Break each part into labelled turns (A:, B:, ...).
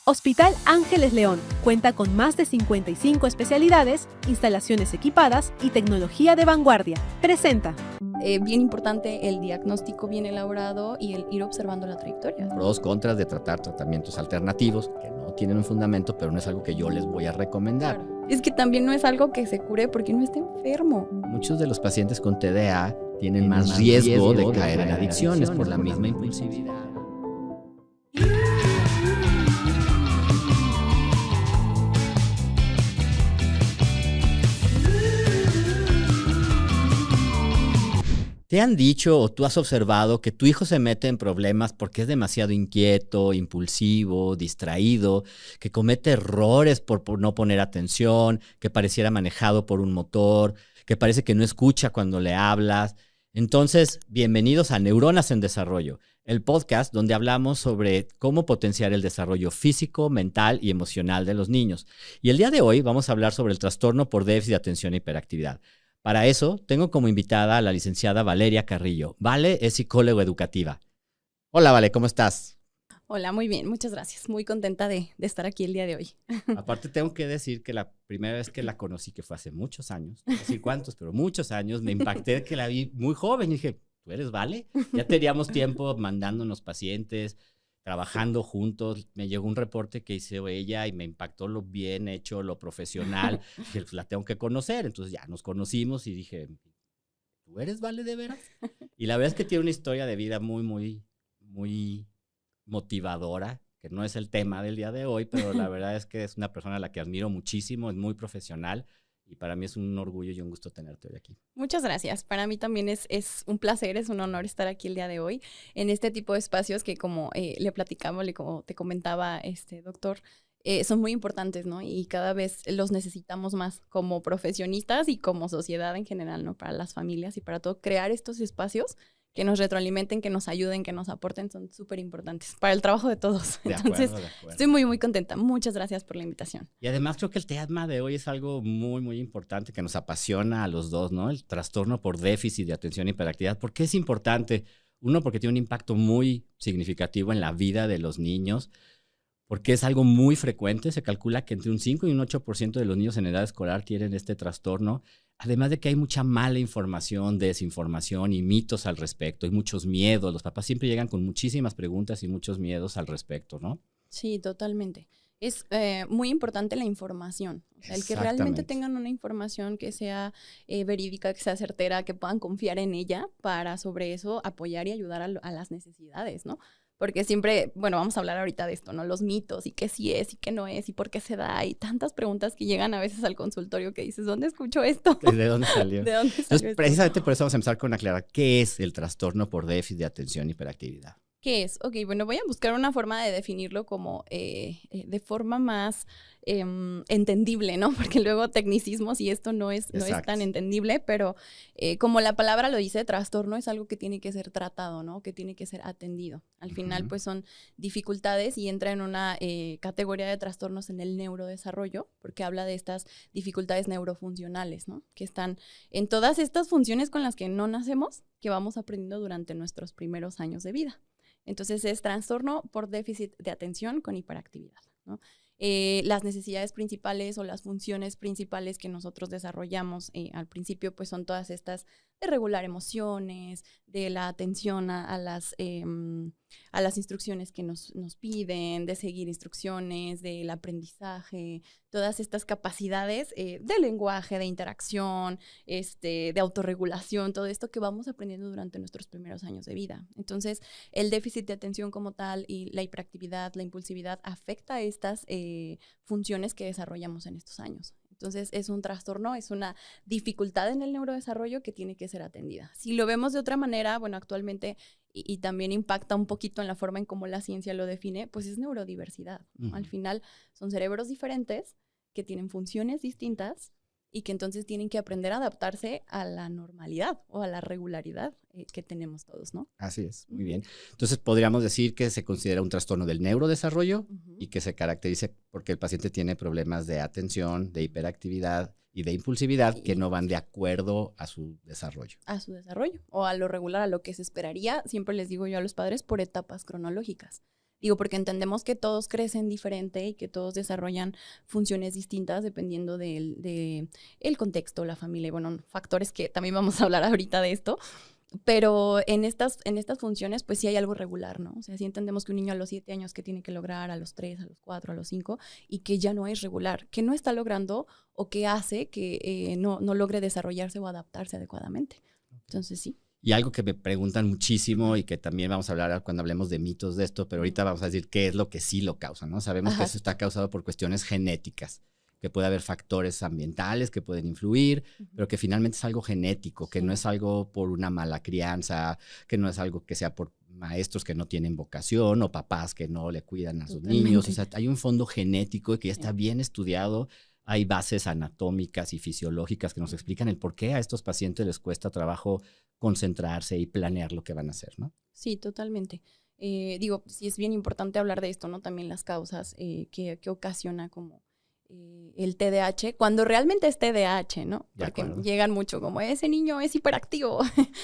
A: Hospital Ángeles León cuenta con más de 55 especialidades, instalaciones equipadas y tecnología de vanguardia. Presenta.
B: Bien importante el diagnóstico bien elaborado y el ir observando la trayectoria.
C: Pros, contras de tratar tratamientos alternativos que no tienen un fundamento, pero no es algo que yo les voy a recomendar.
B: Claro. Es que también no es algo que se cure porque no está enfermo.
C: Muchos de los pacientes con TDA tienen más riesgo de caer en adicciones por la misma impulsividad. ¿Te han dicho o tú has observado que tu hijo se mete en problemas porque es demasiado inquieto, impulsivo, distraído, que comete errores por no poner atención, que pareciera manejado por un motor, que parece que no escucha cuando le hablas? Entonces, bienvenidos a Neuronas en Desarrollo, el podcast donde hablamos sobre cómo potenciar el desarrollo físico, mental y emocional de los niños. Y el día de hoy vamos a hablar sobre el trastorno por déficit de atención e hiperactividad. Para eso, tengo como invitada a la licenciada Valeria Carrillo. Vale es psicóloga educativa. Hola, Vale, ¿cómo estás?
B: Hola, muy bien, muchas gracias. Muy contenta de estar aquí el día de hoy.
C: Aparte, tengo que decir que la primera vez que la conocí, que fue hace muchos años, no sé decir cuántos, pero muchos años, me impacté que la vi muy joven. Y dije, ¿tú eres Vale? Ya teníamos tiempo mandándonos pacientes, trabajando juntos. Me llegó un reporte que hizo ella y me impactó lo bien hecho, lo profesional. Dije, pues la tengo que conocer. Entonces ya nos conocimos y dije, ¿tú eres Vale de veras? Y la verdad es que tiene una historia de vida muy motivadora, que no es el tema del día de hoy, pero la verdad es que es una persona a la que admiro muchísimo, es muy profesional. Y para mí es un orgullo y un gusto tenerte hoy aquí.
B: Muchas gracias. Para mí también es un placer, es un honor estar aquí el día de hoy en este tipo de espacios que como le platicamos, como te comentaba doctor, son muy importantes, ¿no? Y cada vez los necesitamos más como profesionistas y como sociedad en general, ¿no? Para las familias y para todo, crear estos espacios que nos retroalimenten, que nos ayuden, que nos aporten, son súper importantes para el trabajo de todos. Entonces, estoy muy contenta. Muchas gracias por la invitación.
C: Y además creo que el tema de hoy es algo muy importante que nos apasiona a los dos, ¿no? El trastorno por déficit de atención y hiperactividad. ¿Por qué es importante? Uno, porque tiene un impacto muy significativo en la vida de los niños, porque es algo muy frecuente. Se calcula que entre un 5 y un 8% de los niños en edad escolar tienen este trastorno. Además de que hay mucha mala información, desinformación y mitos al respecto, y muchos miedos. Los papás siempre llegan con muchísimas preguntas y muchos miedos al respecto, ¿no?
B: Sí, totalmente. Es muy importante la información. O sea, el que realmente tengan una información que sea verídica, que sea certera, que puedan confiar en ella para sobre eso apoyar y ayudar a las necesidades, ¿no? Porque siempre, bueno, vamos a hablar ahorita de esto, ¿no? Los mitos y qué sí es y qué no es y por qué se da y tantas preguntas que llegan a veces al consultorio que dices, ¿dónde escucho esto?
C: ¿De dónde salió?
B: ¿De dónde salió
C: Entonces,
B: esto?
C: precisamente por eso vamos a empezar con aclarar qué es el trastorno por déficit de atención y hiperactividad.
B: ¿Qué es? Ok, bueno, voy a buscar una forma de definirlo como de forma más entendible, ¿no? Porque luego tecnicismos y esto no es tan entendible, pero como la palabra lo dice, trastorno es algo que tiene que ser tratado, ¿no? Que tiene que ser atendido. Al final, pues son dificultades y entra en una categoría de trastornos en el neurodesarrollo, porque habla de estas dificultades neurofuncionales, ¿no? Que están en todas estas funciones con las que no nacemos, que vamos aprendiendo durante nuestros primeros años de vida. Entonces es trastorno por déficit de atención con hiperactividad, ¿no? Las necesidades principales o las funciones principales que nosotros desarrollamos al principio pues son todas estas de regular emociones, de la atención a las instrucciones que nos piden, de seguir instrucciones, del aprendizaje, todas estas capacidades de lenguaje, de interacción, de autorregulación, todo esto que vamos aprendiendo durante nuestros primeros años de vida. Entonces, el déficit de atención como tal y la hiperactividad, la impulsividad afecta a estas funciones que desarrollamos en estos años. Entonces, es un trastorno, es una dificultad en el neurodesarrollo que tiene que ser atendida. Si lo vemos de otra manera, bueno, actualmente, y también impacta un poquito en la forma en cómo la ciencia lo define, pues es neurodiversidad, ¿no? Al final, son cerebros diferentes que tienen funciones distintas y que entonces tienen que aprender a adaptarse a la normalidad o a la regularidad que tenemos todos, ¿no?
C: Así es, muy bien. Entonces podríamos decir que se considera un trastorno del neurodesarrollo y que se caracteriza porque el paciente tiene problemas de atención, de hiperactividad y de impulsividad que no van de acuerdo a su desarrollo.
B: A su desarrollo o a lo regular, a lo que se esperaría, siempre les digo yo a los padres, por etapas cronológicas. Digo, porque entendemos que todos crecen diferente y que todos desarrollan funciones distintas dependiendo del el contexto, la familia, y bueno, factores que también vamos a hablar ahorita de esto. Pero en estas funciones, pues sí hay algo regular, ¿no? O sea, sí entendemos que un niño a los 7 años que tiene que lograr, a los 3, a los 4, a los 5, y que ya no es regular, que no está logrando o que hace que no logre desarrollarse o adaptarse adecuadamente. Entonces, sí.
C: Y algo que me preguntan muchísimo y que también vamos a hablar cuando hablemos de mitos de esto, pero ahorita vamos a decir qué es lo que sí lo causa, ¿no? Sabemos que eso está causado por cuestiones genéticas, que puede haber factores ambientales que pueden influir, pero que finalmente es algo genético, que no es algo por una mala crianza, que no es algo que sea por maestros que no tienen vocación o papás que no le cuidan a sus niños. O sea, hay un fondo genético que ya está bien estudiado. Hay bases anatómicas y fisiológicas que nos explican el por qué a estos pacientes les cuesta trabajo concentrarse y planear lo que van a hacer, ¿no?
B: Sí, totalmente. Digo, sí es bien importante hablar de esto, ¿no? También las causas que ocasiona como el TDAH, cuando realmente es TDAH, ¿no? Porque llegan mucho como, ese niño es hiperactivo.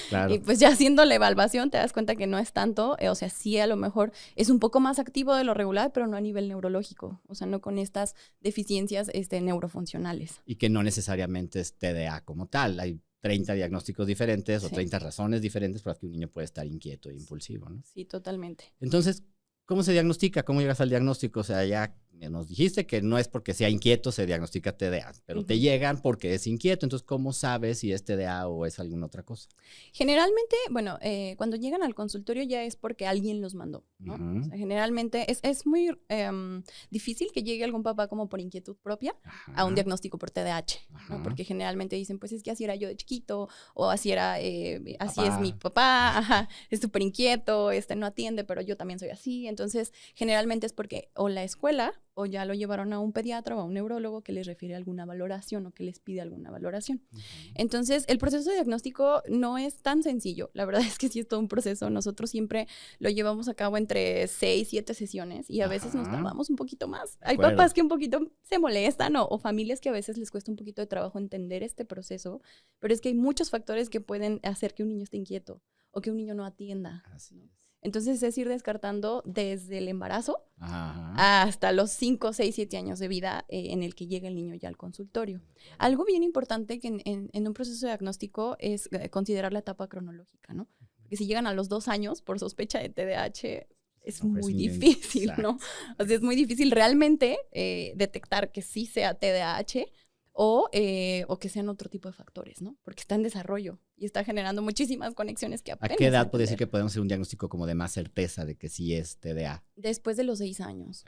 B: Claro. Y pues ya haciendo la evaluación te das cuenta que no es tanto, o sea, sí a lo mejor es un poco más activo de lo regular, pero no a nivel neurológico, o sea, no con estas deficiencias neurofuncionales.
C: Y que no necesariamente es TDA como tal, hay 30 diagnósticos diferentes o 30 razones diferentes por las que un niño puede estar inquieto e impulsivo, ¿no?
B: Sí, totalmente.
C: Entonces, ¿cómo se diagnostica? ¿Cómo llegas al diagnóstico? O sea, ya nos dijiste que no es porque sea inquieto se diagnostica TDA, pero te llegan porque es inquieto. Entonces, ¿cómo sabes si es TDA o es alguna otra cosa?
B: Generalmente, bueno, cuando llegan al consultorio ya es porque alguien los mandó, ¿no? O sea, generalmente es muy difícil que llegue algún papá como por inquietud propia a un diagnóstico por TDAH, ¿no? Porque generalmente dicen, pues es que así era yo de chiquito, o así era, así es mi papá, es súper inquieto, no atiende, pero yo también soy así. Entonces, generalmente es porque o la escuela o ya lo llevaron a un pediatra o a un neurólogo que les refiere alguna valoración o que les pide alguna valoración. Entonces, el proceso de diagnóstico no es tan sencillo. La verdad es que sí es todo un proceso. Nosotros siempre lo llevamos a cabo entre 6, 7 sesiones y a veces nos tardamos un poquito más. Hay papás que un poquito se molestan o familias que a veces les cuesta un poquito de trabajo entender este proceso, pero es que hay muchos factores que pueden hacer que un niño esté inquieto o que un niño no atienda. Así es. Entonces es ir descartando desde el embarazo hasta los 5, 6, 7 años de vida en el que llega el niño ya al consultorio. Algo bien importante que en un proceso diagnóstico es considerar la etapa cronológica, ¿no? Porque si llegan a los 2 años por sospecha de TDAH, es muy difícil, ¿no? O sea, es muy difícil realmente detectar que sí sea TDAH o que sean otro tipo de factores, ¿no? Porque está en desarrollo y está generando muchísimas conexiones que apenas...
C: ¿A qué edad puede decir que podemos hacer un diagnóstico como de más certeza de que sí es TDA?
B: Después de los 6 años.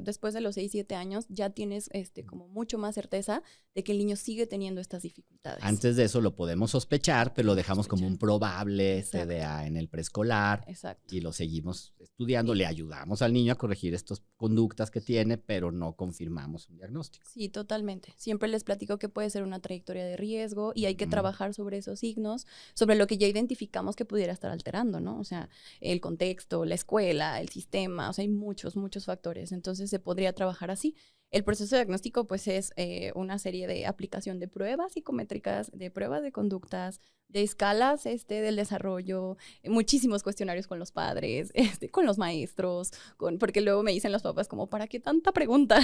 B: Después de los 6, 7 años ya tienes como mucho más certeza de que el niño sigue teniendo estas dificultades.
C: Antes de eso lo podemos sospechar, pero lo dejamos como un probable TDA en el preescolar. Exacto. Y lo seguimos estudiando, le ayudamos al niño a corregir estas conductas que tiene, pero no confirmamos un diagnóstico.
B: Sí, totalmente. Siempre les platico que puede ser una trayectoria de riesgo y hay que trabajar sobre esos signos, sobre lo que ya identificamos que pudiera estar alterando, ¿no? O sea, el contexto, la escuela, el sistema, o sea, hay muchos factores. Entonces se podría trabajar así. El proceso diagnóstico, pues, es una serie de aplicación de pruebas psicométricas, de pruebas de conductas, de escalas del desarrollo, muchísimos cuestionarios con los padres, con los maestros, porque luego me dicen los papás como, ¿para qué tanta pregunta?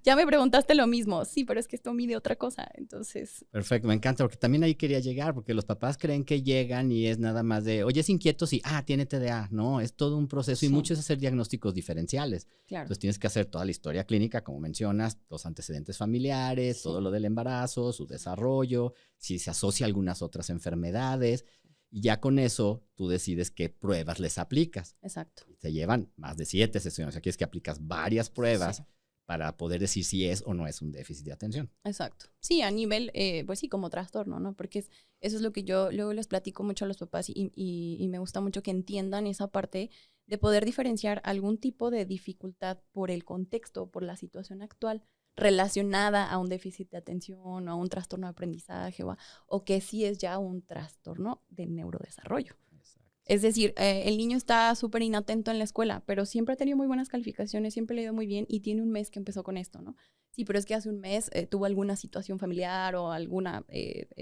B: Ya me preguntaste lo mismo. Sí, pero es que esto mide otra cosa, entonces...
C: Perfecto, me encanta, porque también ahí quería llegar, porque los papás creen que llegan y es nada más de, oye, es inquieto, sí, tiene TDA. No, es todo un proceso y mucho es hacer diagnósticos diferenciales. Claro. Entonces tienes que hacer toda la historia clínica, como mencionas, los antecedentes familiares, todo lo del embarazo, su desarrollo, si se asocia a algunas otras enfermedades, y ya con eso tú decides qué pruebas les aplicas.
B: Exacto.
C: Se llevan más de 7 sesiones. Aquí es que aplicas varias pruebas para poder decir si es o no es un déficit de atención.
B: Exacto. Sí, a nivel, pues sí, como trastorno, ¿no? Porque eso es lo que yo luego les platico mucho a los papás y me gusta mucho que entiendan esa parte de poder diferenciar algún tipo de dificultad por el contexto, por la situación actual, relacionada a un déficit de atención o a un trastorno de aprendizaje o que sí es ya un trastorno de neurodesarrollo. Exacto. Es decir, el niño está súper inatento en la escuela, pero siempre ha tenido muy buenas calificaciones, siempre le ha ido muy bien y tiene un mes que empezó con esto, ¿no? Sí, pero es que hace un mes tuvo alguna situación familiar o alguna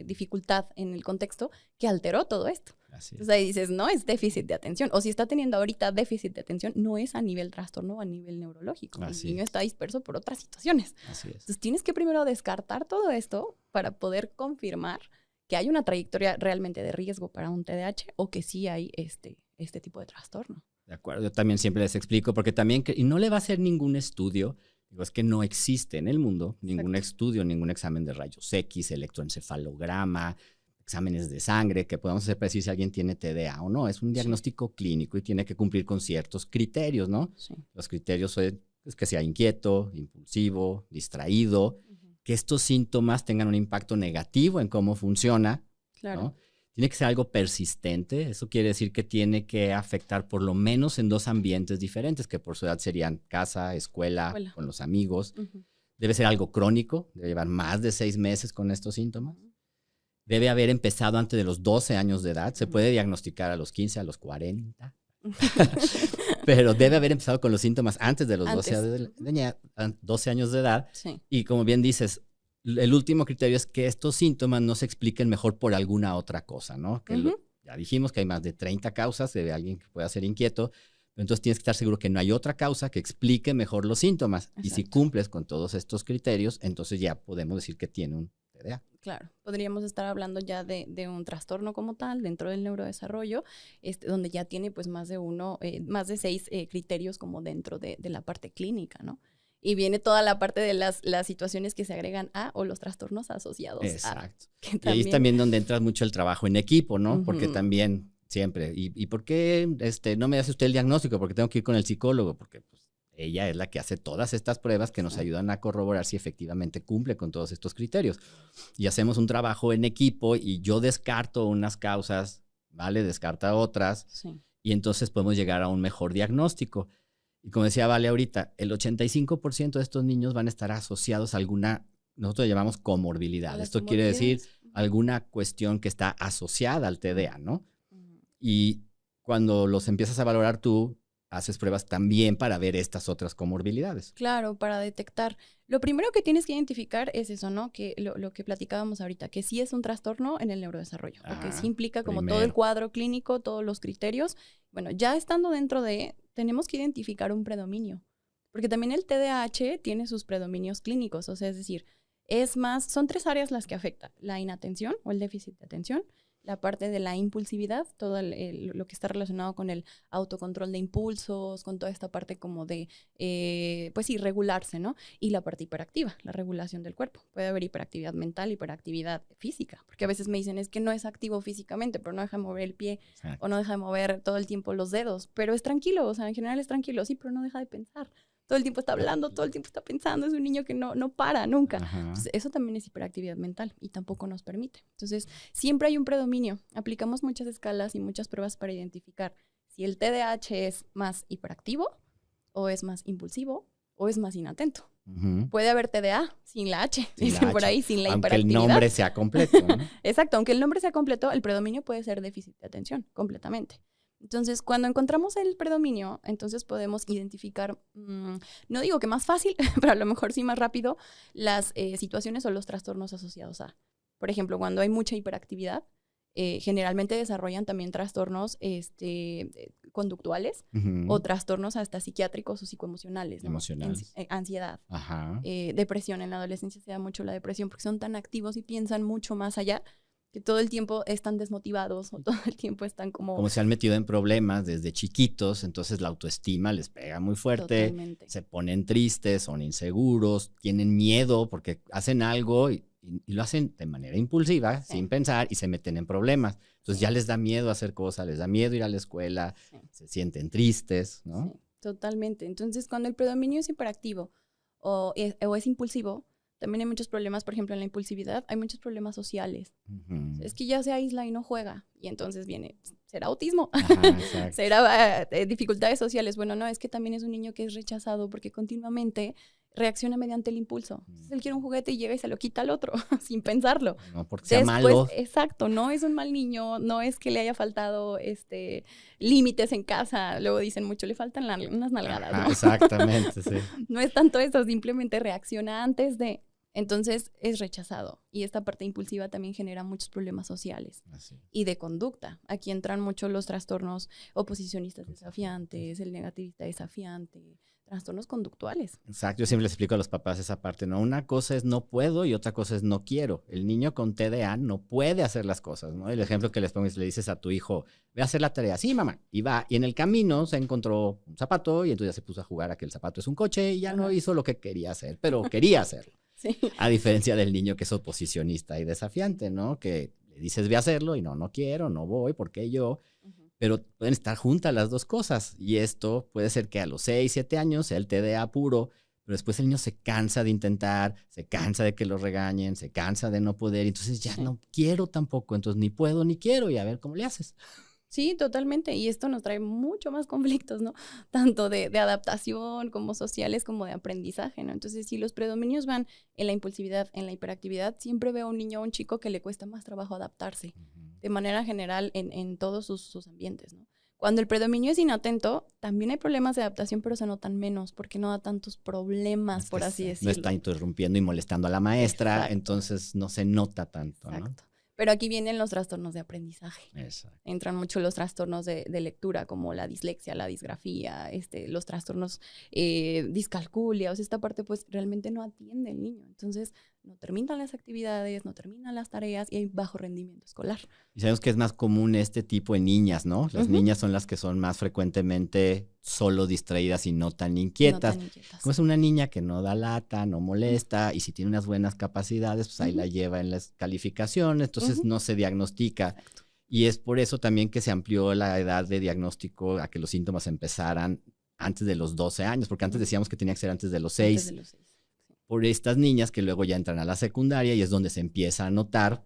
B: dificultad en el contexto que alteró todo esto. Entonces ahí dices, no es déficit de atención. O si está teniendo ahorita déficit de atención, no es a nivel trastorno o a nivel neurológico. El niño está disperso por otras situaciones. Entonces tienes que primero descartar todo esto para poder confirmar que hay una trayectoria realmente de riesgo para un TDAH o que sí hay este tipo de trastorno.
C: De acuerdo, yo también siempre les explico, porque también, y no le va a hacer ningún estudio, digo, es que no existe en el mundo ningún estudio, ningún examen de rayos X, electroencefalograma, exámenes de sangre que podamos hacer para decir si alguien tiene TDA o no. Es un diagnóstico clínico y tiene que cumplir con ciertos criterios, ¿no? Sí. Los criterios son que sea inquieto, impulsivo, distraído, que estos síntomas tengan un impacto negativo en cómo funciona, ¿no? Tiene que ser algo persistente. Eso quiere decir que tiene que afectar por lo menos en 2 ambientes diferentes, que por su edad serían casa, escuela, con los amigos. Debe ser algo crónico, debe llevar más de 6 meses con estos síntomas. Debe haber empezado antes de los 12 años de edad. Se puede diagnosticar a los 15, a los 40. Pero debe haber empezado con los síntomas antes de los 12 años de edad. Sí. Y como bien dices, el último criterio es que estos síntomas no se expliquen mejor por alguna otra cosa, ¿no? Que ya dijimos que hay más de 30 causas de alguien que pueda ser inquieto, pero entonces tienes que estar seguro que no hay otra causa que explique mejor los síntomas. Exacto. Y si cumples con todos estos criterios, entonces ya podemos decir que tiene un TDA.
B: Claro, podríamos estar hablando ya de un trastorno como tal dentro del neurodesarrollo, donde ya tiene pues más de 6 criterios como dentro de la parte clínica, ¿no? Y viene toda la parte de las situaciones que se agregan a o los trastornos asociados.
C: Exacto. Y ahí es también donde entra mucho el trabajo en equipo, ¿no? Porque también siempre, ¿y por qué no me hace usted el diagnóstico? Porque tengo que ir con el psicólogo, porque pues, ella es la que hace todas estas pruebas que nos ayudan a corroborar si efectivamente cumple con todos estos criterios. Y hacemos un trabajo en equipo y yo descarto unas causas, ¿vale? Descarta otras. Sí. Y entonces podemos llegar a un mejor diagnóstico. Y como decía Vale ahorita, el 85% de estos niños van a estar asociados a alguna, nosotros le llamamos comorbilidad. Esto quiere decir alguna cuestión que está asociada al TDA, ¿no? Y cuando los empiezas a valorar tú, haces pruebas también para ver estas otras comorbilidades.
B: Claro, para detectar. Lo primero que tienes que identificar es eso, ¿no? Que lo que platicábamos ahorita, que sí es un trastorno en el neurodesarrollo, porque sí implica como todo el cuadro clínico, todos los criterios. Bueno, ya estando dentro tenemos que identificar un predominio, porque también el TDAH tiene sus predominios clínicos, o sea, es decir, son 3 áreas las que afecta: la inatención o el déficit de atención, la parte de la impulsividad, todo lo que está relacionado con el autocontrol de impulsos, con toda esta parte como de, pues sí, regularse, ¿no? Y la parte hiperactiva, la regulación del cuerpo. Puede haber hiperactividad mental, hiperactividad física, porque a veces me dicen, es que no es activo físicamente, pero no deja de mover el pie. Exacto. O no deja de mover todo el tiempo los dedos, pero es tranquilo, o sea, en general es tranquilo, sí, pero no deja de pensar. Todo el tiempo está hablando, todo el tiempo está pensando, es un niño que no para nunca. Entonces, eso también es hiperactividad mental y tampoco nos permite. Entonces, siempre hay un predominio. Aplicamos muchas escalas y muchas pruebas para identificar si el TDAH es más hiperactivo o es más impulsivo o es más inatento. Puede haber TDA sin la H, dicen por ahí, sin la hiperactividad.
C: Aunque el nombre sea completo, ¿no?
B: Exacto, aunque el nombre sea completo, el predominio puede ser déficit de atención, completamente. Entonces, cuando encontramos el predominio, entonces podemos identificar, no digo que más fácil, pero a lo mejor sí más rápido, las situaciones o los trastornos asociados a. Por ejemplo, cuando hay mucha hiperactividad, generalmente desarrollan también trastornos conductuales o trastornos hasta psiquiátricos o psicoemocionales, ¿no? Ansiedad, depresión. En la adolescencia se da mucho la depresión porque son tan activos y piensan mucho más allá, que todo el tiempo están desmotivados o todo el tiempo están como
C: se han metido en problemas desde chiquitos, entonces la autoestima les pega muy fuerte. Totalmente. Se ponen tristes, son inseguros, tienen miedo porque hacen algo y lo hacen de manera impulsiva, sin pensar, y se meten en problemas. Entonces ya les da miedo hacer cosas, les da miedo ir a la escuela, se sienten tristes, ¿no? Sí,
B: totalmente. Entonces, cuando el predominio es hiperactivo o es impulsivo, también hay muchos problemas. Por ejemplo, en la impulsividad hay muchos problemas sociales. Es que ya se aísla y no juega. Y entonces ¿será autismo? ¿Será dificultades sociales? Bueno, no, es que también es un niño que es rechazado porque continuamente reacciona mediante el impulso. Entonces, él quiere un juguete y llega y se lo quita al otro sin pensarlo.
C: No porque sea malo.
B: Exacto, no es un mal niño, no es que le haya faltado límites en casa. Luego dicen mucho, le faltan unas nalgadas, ¿no?
C: Exactamente, sí.
B: No es tanto eso, simplemente reacciona antes de... Entonces es rechazado. Y esta parte impulsiva también genera muchos problemas sociales y de conducta. Aquí entran mucho los trastornos oposicionistas desafiantes, el negativista desafiante, trastornos conductuales.
C: Exacto, yo siempre les explico a los papás esa parte, ¿no? Una cosa es no puedo y otra cosa es no quiero. El niño con TDA no puede hacer las cosas, ¿no? El ejemplo que les pongo es, le dices a tu hijo, ve a hacer la tarea, sí, mamá, y va, y en el camino se encontró un zapato y entonces ya se puso a jugar a que el zapato es un coche y ya no hizo lo que quería hacer, pero quería hacerlo.
B: Sí.
C: A diferencia del niño que es oposicionista y desafiante, ¿no? Que le dices ve a hacerlo y no quiero, no voy, ¿por qué yo? Pero pueden estar juntas las dos cosas. Y esto puede ser que a los 6, 7 años sea el TDA puro, pero después el niño se cansa de intentar, se cansa de que lo regañen, se cansa de no poder, entonces ya no quiero tampoco, entonces ni puedo ni quiero y a ver cómo le haces.
B: Sí, totalmente. Y esto nos trae mucho más conflictos, ¿no? Tanto de adaptación como sociales como de aprendizaje, ¿no? Entonces, si los predominios van en la impulsividad, en la hiperactividad, siempre veo a un niño o un chico que le cuesta más trabajo adaptarse de manera general en todos sus ambientes, ¿no? Cuando el predominio es inatento, también hay problemas de adaptación, pero se notan menos porque no da tantos problemas, por así decirlo.
C: No está interrumpiendo y molestando a la maestra,
B: Exacto.
C: Entonces no se nota tanto,
B: Exacto.
C: ¿no?
B: Pero aquí vienen los trastornos de aprendizaje.
C: Exacto.
B: Entran mucho los trastornos de lectura, como la dislexia, la disgrafía, los trastornos discalculia. O sea, esta parte pues realmente no atiende el niño. Entonces, no terminan las actividades, no terminan las tareas y hay bajo rendimiento escolar.
C: Y sabemos que es más común este tipo en niñas, ¿no? Las niñas son las que son más frecuentemente solo distraídas y no tan inquietas. Como es una niña que no da lata, no molesta, y si tiene unas buenas capacidades, pues ahí la lleva en las calificaciones, entonces no se diagnostica.
B: Exacto.
C: Y es por eso también que se amplió la edad de diagnóstico a que los síntomas empezaran antes de los 12 años, porque antes decíamos que tenía que ser antes de los 6.
B: Antes de los 6.
C: Por estas niñas que luego ya entran a la secundaria y es donde se empieza a notar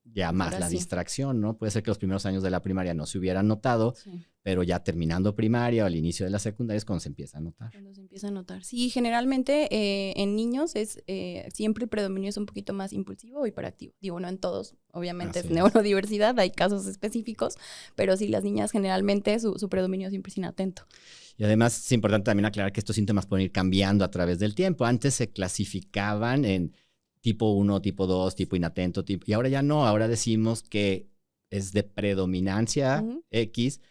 C: ya más
B: Ahora
C: la
B: sí.
C: distracción, ¿no? Puede ser que los primeros años de la primaria no se hubieran notado, pero ya terminando primaria o al inicio de la secundaria es cuando se empieza a notar.
B: Cuando se empieza a notar. Sí, generalmente en niños siempre el predominio es un poquito más impulsivo o hiperactivo. Digo, no en todos, obviamente es neurodiversidad, hay casos específicos, pero sí, las niñas generalmente su predominio siempre es inatento.
C: Y además es importante también aclarar que estos síntomas pueden ir cambiando a través del tiempo. Antes se clasificaban en tipo 1, tipo 2, tipo inatento, y ahora ya no. Ahora decimos que es de predominancia X,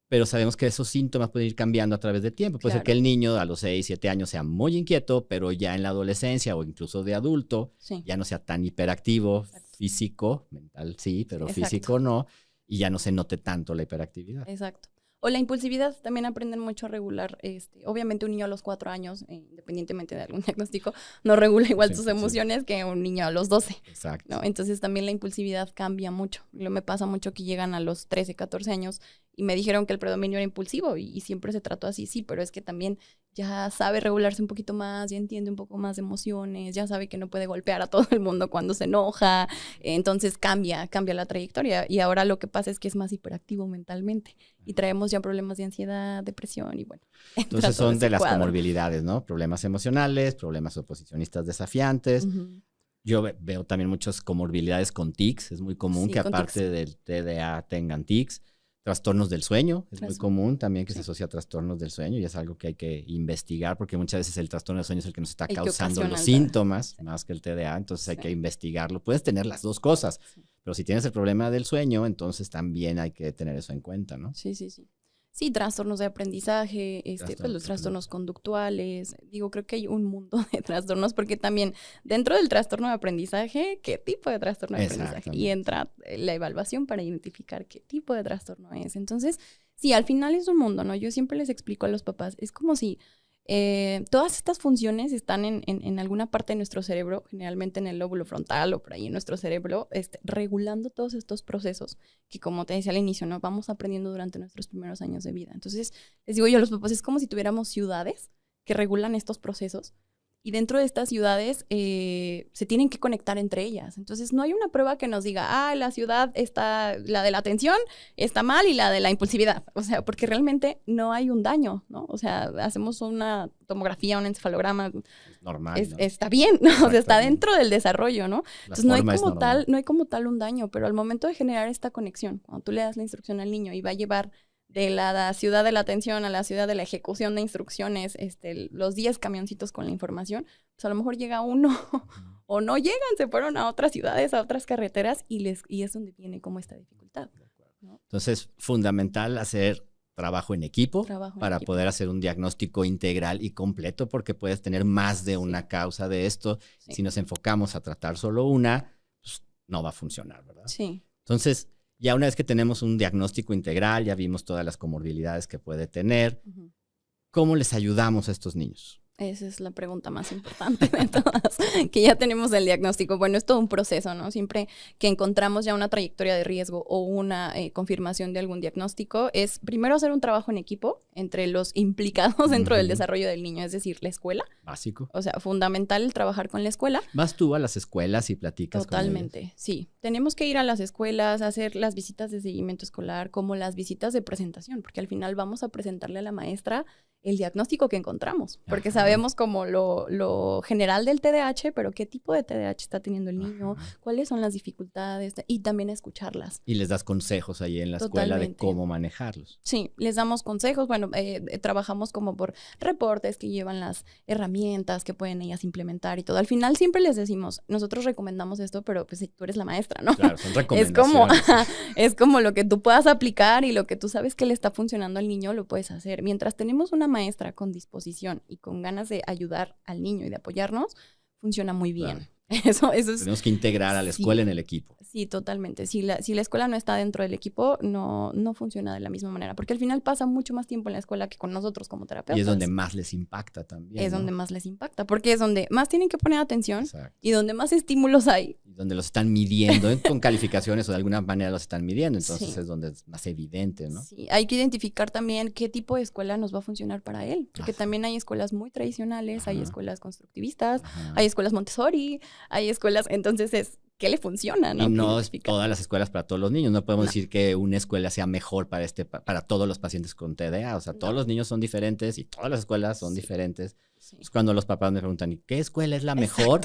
C: pero sabemos que esos síntomas pueden ir cambiando a través del tiempo. Puede ser que el niño a los 6, 7 años sea muy inquieto, pero ya en la adolescencia o incluso de adulto ya no sea tan hiperactivo, físico, mental sí, pero físico no, y ya no se note tanto la hiperactividad.
B: Exacto. O la impulsividad, también aprenden mucho a regular. Obviamente un niño a los 4 años, independientemente de algún diagnóstico, no regula igual sus emociones que un niño a los 12.
C: Exacto.
B: ¿No? Entonces también la impulsividad cambia mucho. Me pasa mucho que llegan a los 13, 14 años y me dijeron que el predominio era impulsivo y siempre se trató así, sí, pero es que también ya sabe regularse un poquito más, ya entiende un poco más de emociones, ya sabe que no puede golpear a todo el mundo cuando se enoja, entonces cambia la trayectoria y ahora lo que pasa es que es más hiperactivo mentalmente y traemos ya problemas de ansiedad, depresión y bueno.
C: Entonces son de las comorbilidades, ¿no? Problemas emocionales, problemas oposicionistas desafiantes. Yo veo también muchas comorbilidades con tics, es muy común que aparte del TDA tengan tics. Trastornos del sueño, es muy común también que se asocia a trastornos del sueño y es algo que hay que investigar porque muchas veces el trastorno del sueño es el que nos está causando los síntomas más que el TDA, entonces hay que investigarlo. Puedes tener las dos cosas, pero si tienes el problema del sueño, entonces también hay que tener eso en cuenta, ¿no?
B: Sí. Sí, trastornos de aprendizaje, pues los trastornos conductuales. Digo, creo que hay un mundo de trastornos porque también dentro del trastorno de aprendizaje, ¿qué tipo de trastorno de aprendizaje? Y entra la evaluación para identificar qué tipo de trastorno es. Entonces, sí, al final es un mundo, ¿no? Yo siempre les explico a los papás, es como si todas estas funciones están en alguna parte de nuestro cerebro, generalmente en el lóbulo frontal o por ahí en nuestro cerebro, regulando todos estos procesos que, como te decía al inicio, ¿no? Vamos aprendiendo durante nuestros primeros años de vida. Entonces, les digo yo a los papás, es como si tuviéramos ciudades que regulan estos procesos y dentro de estas ciudades se tienen que conectar entre ellas. Entonces, no hay una prueba que nos diga, la ciudad está, la de la atención está mal y la de la impulsividad. O sea, porque realmente no hay un daño, ¿no? O sea, hacemos una tomografía, un encefalograma.
C: Normal, ¿no?
B: Está bien, ¿no? O sea, está dentro del desarrollo, ¿no? Entonces, no hay como tal un daño, pero al momento de generar esta conexión, cuando tú le das la instrucción al niño y va a llevar de la ciudad de la atención a la ciudad de la ejecución de instrucciones, los 10 camioncitos con la información, pues a lo mejor llega uno o no llegan, se fueron a otras ciudades, a otras carreteras y es donde viene como esta dificultad, ¿no?
C: Entonces, fundamental hacer trabajo en equipo para poder hacer un diagnóstico integral y completo, porque puedes tener más de una causa de esto. Sí. Si nos enfocamos a tratar solo una, pues no va a funcionar, ¿verdad?
B: Sí.
C: Entonces, ya una vez que tenemos un diagnóstico integral, ya vimos todas las comorbilidades que puede tener, ¿cómo les ayudamos a estos niños?
B: Esa es la pregunta más importante de todas, que ya tenemos el diagnóstico. Bueno, es todo un proceso, ¿no? Siempre que encontramos ya una trayectoria de riesgo o una confirmación de algún diagnóstico, es primero hacer un trabajo en equipo entre los implicados dentro del desarrollo del niño, es decir, la escuela.
C: Básico.
B: O sea, fundamental el trabajar con la escuela.
C: ¿Vas tú a las escuelas y platicas con ellos?
B: Totalmente, sí. Tenemos que ir a las escuelas, hacer las visitas de seguimiento escolar, como las visitas de presentación, porque al final vamos a presentarle a la maestra el diagnóstico que encontramos, porque sabemos como lo general del TDAH, pero qué tipo de TDAH está teniendo el niño, cuáles son las dificultades, y también escucharlas.
C: Y les das consejos ahí en la escuela de cómo manejarlos.
B: Sí, les damos consejos, bueno, trabajamos como por reportes que llevan las herramientas que pueden ellas implementar y todo. Al final siempre les decimos, nosotros recomendamos esto, pero pues tú eres la maestra, ¿no?
C: Claro, son recomendaciones.
B: Es como lo que tú puedas aplicar y lo que tú sabes que le está funcionando al niño, lo puedes hacer. Mientras tenemos una maestra con disposición y con ganas de ayudar al niño y de apoyarnos, funciona muy bien. Claro. Eso es,
C: tenemos que integrar a la escuela en el equipo.
B: Sí, totalmente. Si la escuela no está dentro del equipo, no funciona de la misma manera, porque al final pasa mucho más tiempo en la escuela que con nosotros como terapeutas.
C: Y es donde más les impacta también.
B: Es donde más les impacta, porque es donde más tienen que poner atención. Exacto. Y donde más estímulos hay.
C: Y donde los están midiendo con calificaciones o de alguna manera los están midiendo, entonces es donde es más evidente, ¿no?
B: Sí, hay que identificar también qué tipo de escuela nos va a funcionar para él, porque también hay escuelas muy tradicionales, hay escuelas constructivistas, hay escuelas Montessori, hay escuelas, entonces ¿qué le funciona?
C: Y no es todas las escuelas para todos los niños. No podemos decir que una escuela sea mejor para todos los pacientes con TDA. O sea, todos los niños son diferentes y todas las escuelas son diferentes. Sí. Es cuando los papás me preguntan, ¿y qué escuela es la mejor?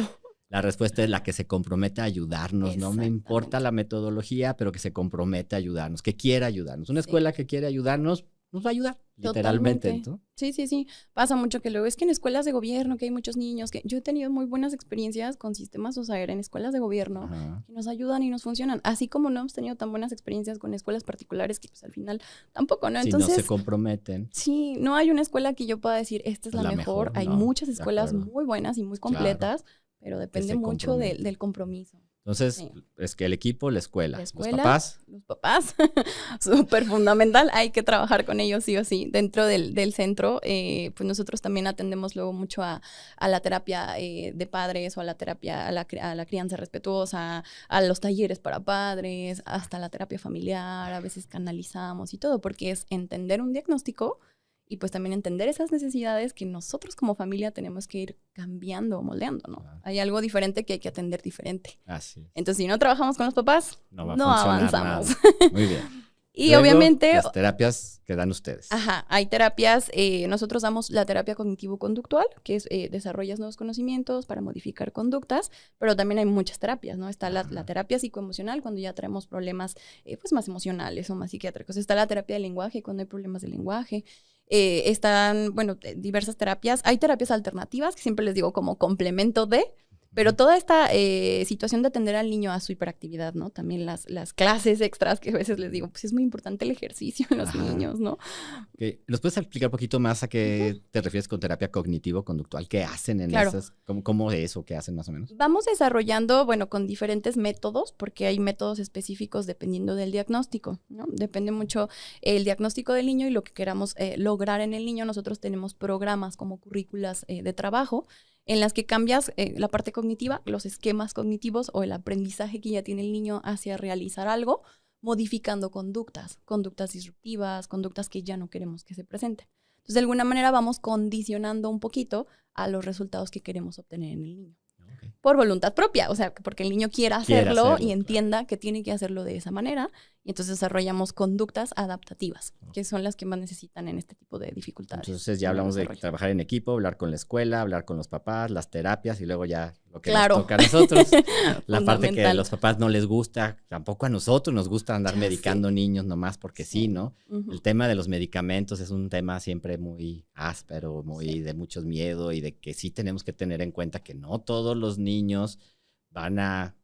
C: La respuesta es la que se compromete a ayudarnos. No me importa la metodología, pero que se compromete a ayudarnos, que quiera ayudarnos. Una escuela que quiere ayudarnos nos va a ayudar, literalmente, ¿no?
B: Sí. Pasa mucho que luego es que en escuelas de gobierno, que hay muchos niños, que yo he tenido muy buenas experiencias con sistemas OSAER en escuelas de gobierno que nos ayudan y nos funcionan, así como no hemos tenido tan buenas experiencias con escuelas particulares que pues al final tampoco, ¿no?
C: Entonces, si no se comprometen.
B: Sí, no hay una escuela que yo pueda decir, esta es la mejor. Hay muchas escuelas muy buenas y muy completas, pero depende mucho del compromiso.
C: Entonces, es que el equipo, la escuela, los papás.
B: Los papás, súper fundamental, hay que trabajar con ellos sí o sí. Dentro del centro, pues nosotros también atendemos luego mucho a la terapia de padres o a la terapia, a la crianza respetuosa, a los talleres para padres, hasta la terapia familiar, a veces canalizamos y todo, porque es entender un diagnóstico y pues también entender esas necesidades que nosotros como familia tenemos que ir cambiando o moldeando, ¿no? Claro. Hay algo diferente que hay que atender diferente.
C: Así es.
B: Entonces, si no trabajamos con los papás, no avanzamos.
C: Nada. Muy bien.
B: Y
C: luego,
B: obviamente...
C: las terapias que dan ustedes.
B: Hay terapias, nosotros damos la terapia cognitivo-conductual, que es desarrollas nuevos conocimientos para modificar conductas, pero también hay muchas terapias, ¿no? Está la terapia psicoemocional, cuando ya traemos problemas pues más emocionales o más psiquiátricos. Está la terapia del lenguaje, cuando hay problemas de lenguaje. Están, diversas terapias. Hay terapias alternativas, que siempre les digo como complemento de, pero toda esta situación de atender al niño a su hiperactividad, ¿no? También las clases extras que a veces les digo, pues es muy importante el ejercicio en los niños, ¿no?
C: Okay. ¿Nos puedes explicar un poquito más a qué te refieres con terapia cognitivo-conductual? ¿Qué hacen en esas? ¿Cómo es o qué hacen más o menos?
B: Vamos desarrollando, con diferentes métodos, porque hay métodos específicos dependiendo del diagnóstico, ¿no? Depende mucho el diagnóstico del niño y lo que queramos lograr en el niño. Nosotros tenemos programas como currículas de trabajo, en las que cambias la parte cognitiva, los esquemas cognitivos o el aprendizaje que ya tiene el niño hacia realizar algo, modificando conductas disruptivas, conductas que ya no queremos que se presenten. Entonces, de alguna manera vamos condicionando un poquito a los resultados que queremos obtener en el niño. Por voluntad propia, o sea, porque el niño quiera hacerlo y entienda que tiene que hacerlo de esa manera, y entonces desarrollamos conductas adaptativas, que son las que más necesitan en este tipo de dificultades.
C: Entonces ya hablamos de trabajar en equipo, hablar con la escuela, hablar con los papás, las terapias, y luego ya lo que nos toca a nosotros, la parte que a los papás no les gusta, tampoco a nosotros nos gusta andar medicando niños nomás porque sí, ¿no? El tema de los medicamentos es un tema siempre muy áspero, muy de muchos miedo, y de que sí tenemos que tener en cuenta que no todos los niños van a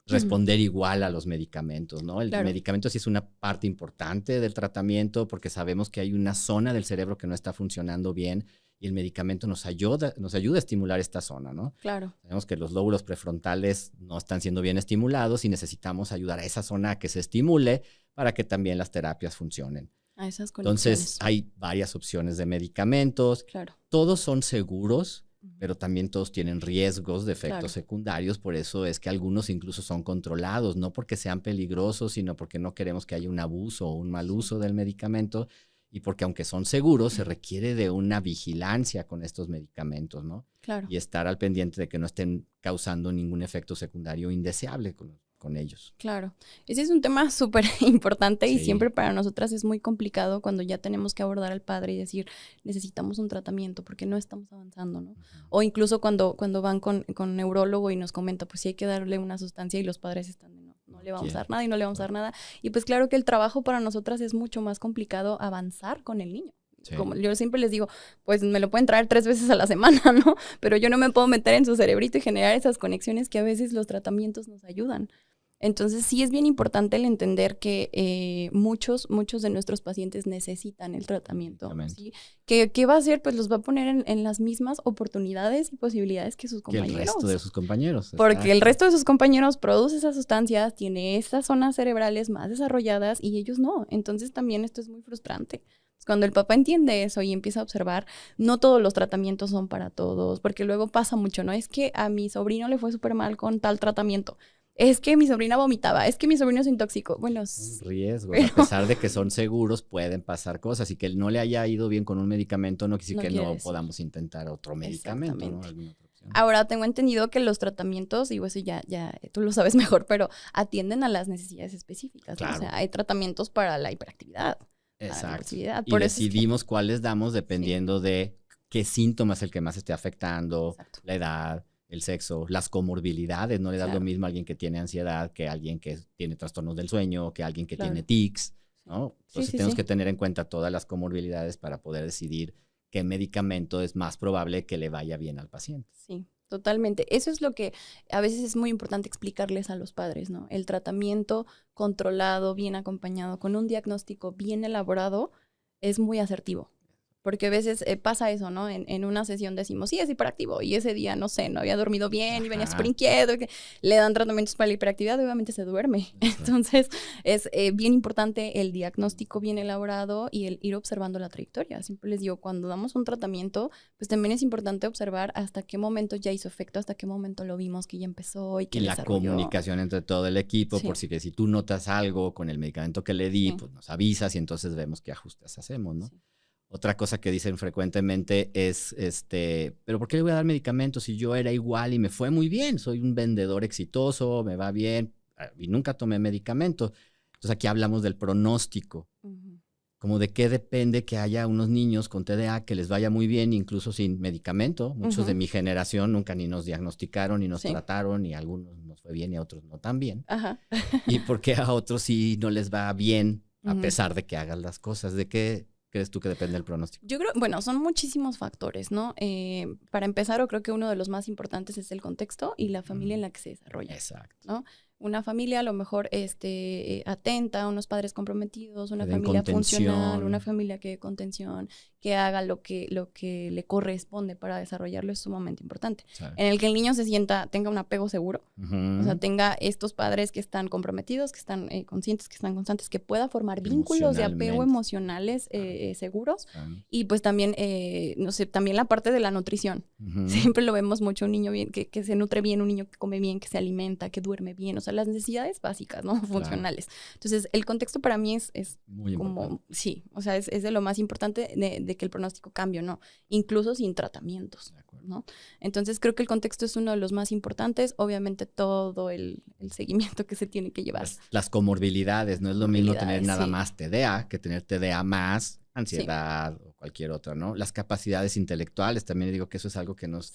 C: responder igual a los medicamentos, ¿no? El medicamento sí es una parte importante del tratamiento, porque sabemos que hay una zona del cerebro que no está funcionando bien, y el medicamento nos ayuda a estimular esta zona, ¿no?
B: Claro.
C: Sabemos que los lóbulos prefrontales no están siendo bien estimulados y necesitamos ayudar a esa zona a que se estimule para que también las terapias funcionen.
B: A esas conexiones.
C: Entonces, hay varias opciones de medicamentos.
B: Claro.
C: Todos son seguros, pero también todos tienen riesgos de efectos secundarios. Por eso es que algunos incluso son controlados, no porque sean peligrosos, sino porque no queremos que haya un abuso o un mal uso del medicamento, y porque aunque son seguros, se requiere de una vigilancia con estos medicamentos, ¿no?
B: Claro.
C: Y estar al pendiente de que no estén causando ningún efecto secundario indeseable con ellos.
B: Claro. Ese es un tema súper importante y siempre para nosotras es muy complicado cuando ya tenemos que abordar al padre y decir, necesitamos un tratamiento porque no estamos avanzando, ¿no? O incluso cuando van con neurólogo y nos comenta, pues sí hay que darle una sustancia, y los padres están de no le vamos a dar nada y no le vamos a dar nada. Y pues claro que el trabajo para nosotras es mucho más complicado avanzar con el niño. Sí. Como yo siempre les digo, pues me lo pueden traer 3 veces a la semana, ¿no? Pero yo no me puedo meter en su cerebrito y generar esas conexiones que a veces los tratamientos nos ayudan. Entonces sí es bien importante el entender que muchos de nuestros pacientes necesitan el tratamiento, ¿sí? ¿Qué va a hacer? Pues los va a poner en las mismas oportunidades y posibilidades que sus compañeros.
C: Que el resto de sus compañeros.
B: Porque el resto de sus compañeros produce esas sustancias, tiene estas zonas cerebrales más desarrolladas y ellos no. Entonces también esto es muy frustrante. Cuando el papá entiende eso y empieza a observar, no todos los tratamientos son para todos, porque luego pasa mucho, ¿no? Es que a mi sobrino le fue súper mal con tal tratamiento. Es que mi sobrina vomitaba, es que mi sobrino se intoxicó. Bueno,
C: un riesgo. A pesar de que son seguros, pueden pasar cosas. Y que no le haya ido bien con un medicamento no quiere decir que no podamos intentar otro medicamento, ¿no? Alguna otra opción.
B: Ahora, tengo entendido que los tratamientos, digo, eso ya tú lo sabes mejor, pero atienden a las necesidades específicas.
C: Claro.
B: ¿No? O sea, hay tratamientos para la hiperactividad.
C: Exacto. Y decidimos cuáles damos dependiendo de qué síntomas es el que más esté afectando, la edad, el sexo, las comorbilidades. No le da lo mismo a alguien que tiene ansiedad que a alguien que tiene trastornos del sueño, que a alguien que tiene tics, ¿no? Entonces tenemos que tener en cuenta todas las comorbilidades para poder decidir qué medicamento es más probable que le vaya bien al paciente.
B: Sí, totalmente. Eso es lo que a veces es muy importante explicarles a los padres, ¿no? El tratamiento controlado, bien acompañado, con un diagnóstico bien elaborado, es muy asertivo. Porque a veces pasa eso, ¿no? En una sesión decimos, sí, es hiperactivo. Y ese día, no sé, no había dormido bien y venía súper inquieto. Que le dan tratamientos para la hiperactividad y obviamente se duerme. Entonces, es bien importante el diagnóstico bien elaborado y el ir observando la trayectoria. Siempre les digo, cuando damos un tratamiento, pues también es importante observar hasta qué momento ya hizo efecto, hasta qué momento lo vimos que ya empezó y que
C: la comunicación entre todo el equipo, por si tú notas algo con el medicamento que le di, pues nos avisas y entonces vemos qué ajustes hacemos, ¿no? Sí. Otra cosa que dicen frecuentemente es, ¿pero por qué le voy a dar medicamentos si yo era igual y me fue muy bien? Soy un vendedor exitoso, me va bien y nunca tomé medicamento. Entonces aquí hablamos del pronóstico, como de qué depende que haya unos niños con TDA que les vaya muy bien incluso sin medicamento. Muchos de mi generación nunca ni nos diagnosticaron ni nos trataron, y a algunos nos fue bien y a otros no tan bien. Y porque a otros sí no les va bien a pesar de que hagan las cosas. ¿De qué crees tú que depende del pronóstico?
B: Yo creo, bueno, son muchísimos factores, ¿no? Para empezar, yo creo que uno de los más importantes es el contexto y la familia en la que se desarrolla.
C: Exacto.
B: ¿No? Una familia a lo mejor atenta, unos padres comprometidos, una familia funcional, una familia que dé contención, que haga lo que le corresponde para desarrollarlo, es sumamente importante. En el que el niño tenga un apego seguro, o sea, tenga estos padres que están comprometidos, que están conscientes, que están constantes, que pueda formar vínculos de apego emocionales seguros. Y pues también, no sé, también la parte de la nutrición. Siempre lo vemos mucho, un niño bien, que se nutre bien, un niño que come bien, que se alimenta, que duerme bien. O sea, las necesidades básicas, ¿no? Funcionales. Entonces, el contexto para mí es
C: muy
B: como,
C: importante.
B: sí, o sea, es de lo más importante de que el pronóstico cambie, ¿no? Incluso sin tratamientos, ¿no? Entonces, creo que el contexto es uno de los más importantes. Obviamente, todo el seguimiento que se tiene que llevar.
C: Las comorbilidades, no es lo mismo tener nada más TDA que tener TDA más ansiedad o cualquier otra, ¿no? Las capacidades intelectuales, también digo que eso es algo que nos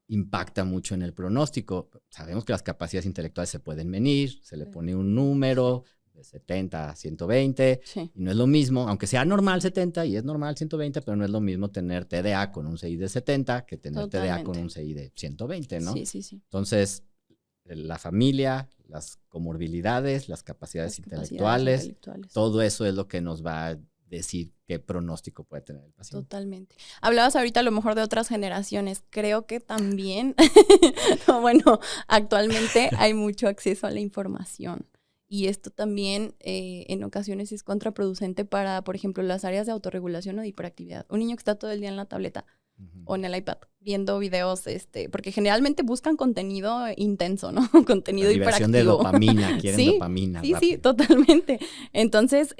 C: impacta mucho en el pronóstico. Sabemos que las capacidades intelectuales se pueden medir, se le pone un número de 70 a 120, y no es lo mismo, aunque sea normal 70 y es normal 120, pero no es lo mismo tener TDA con un CI de 70 que tener TDA con un CI de 120, ¿no?
B: Sí.
C: Entonces, la familia, las comorbilidades, las capacidades intelectuales, todo eso es lo que nos va a decir qué pronóstico puede tener el paciente.
B: Totalmente. Hablabas ahorita a lo mejor de otras generaciones. Creo que también, bueno, actualmente hay mucho acceso a la información. Y esto también en ocasiones es contraproducente para, por ejemplo, las áreas de autorregulación o de hiperactividad. Un niño que está todo el día en la tableta o en el iPad viendo videos, porque generalmente buscan contenido intenso, ¿no? Contenido hiperactivo.
C: De dopamina, quieren dopamina.
B: Sí, totalmente. Entonces,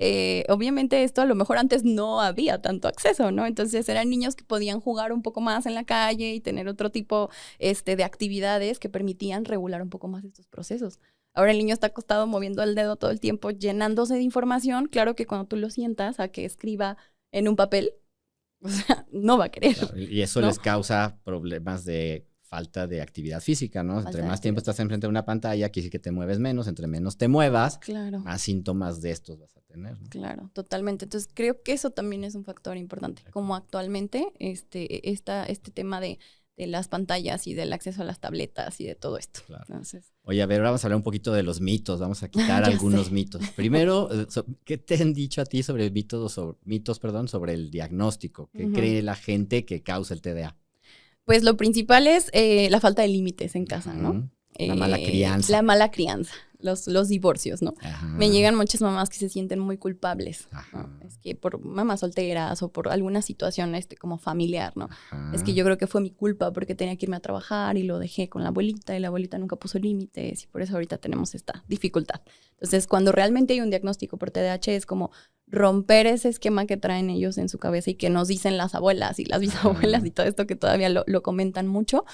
B: obviamente esto a lo mejor antes no había tanto acceso, ¿no? Entonces eran niños que podían jugar un poco más en la calle y tener otro tipo de actividades que permitían regular un poco más estos procesos. Ahora el niño está acostado moviendo el dedo todo el tiempo, llenándose de información. Claro que cuando tú lo sientas a que escriba en un papel, o sea, no va a querer.
C: Claro, y eso les causa problemas de falta de actividad física, ¿no? Entre más tiempo estás enfrente de una pantalla, quiere decir que te mueves menos. Entre menos te muevas, más síntomas de estos vas a tener, ¿no?
B: Claro, totalmente. Entonces, creo que eso también es un factor importante. Como actualmente este tema de las pantallas y del acceso a las tabletas y de todo esto.
C: Claro.
B: Entonces,
C: oye, a ver, ahora vamos a hablar un poquito de los mitos. Vamos a quitar algunos mitos. Primero, ¿qué te han dicho a ti sobre mitos sobre el diagnóstico? ¿Qué cree la gente que causa el TDA?
B: Pues lo principal es la falta de límites en casa, ¿no?
C: La mala crianza.
B: La mala crianza, los divorcios, ¿no?
C: Ajá.
B: Me llegan muchas mamás que se sienten muy culpables, ¿no? Es que por mamás solteras o por alguna situación como familiar, ¿no? Ajá. Es que yo creo que fue mi culpa porque tenía que irme a trabajar y lo dejé con la abuelita y la abuelita nunca puso límites y por eso ahorita tenemos esta dificultad. Entonces, cuando realmente hay un diagnóstico por TDAH es como romper ese esquema que traen ellos en su cabeza y que nos dicen las abuelas y las bisabuelas y todo esto que todavía lo comentan mucho.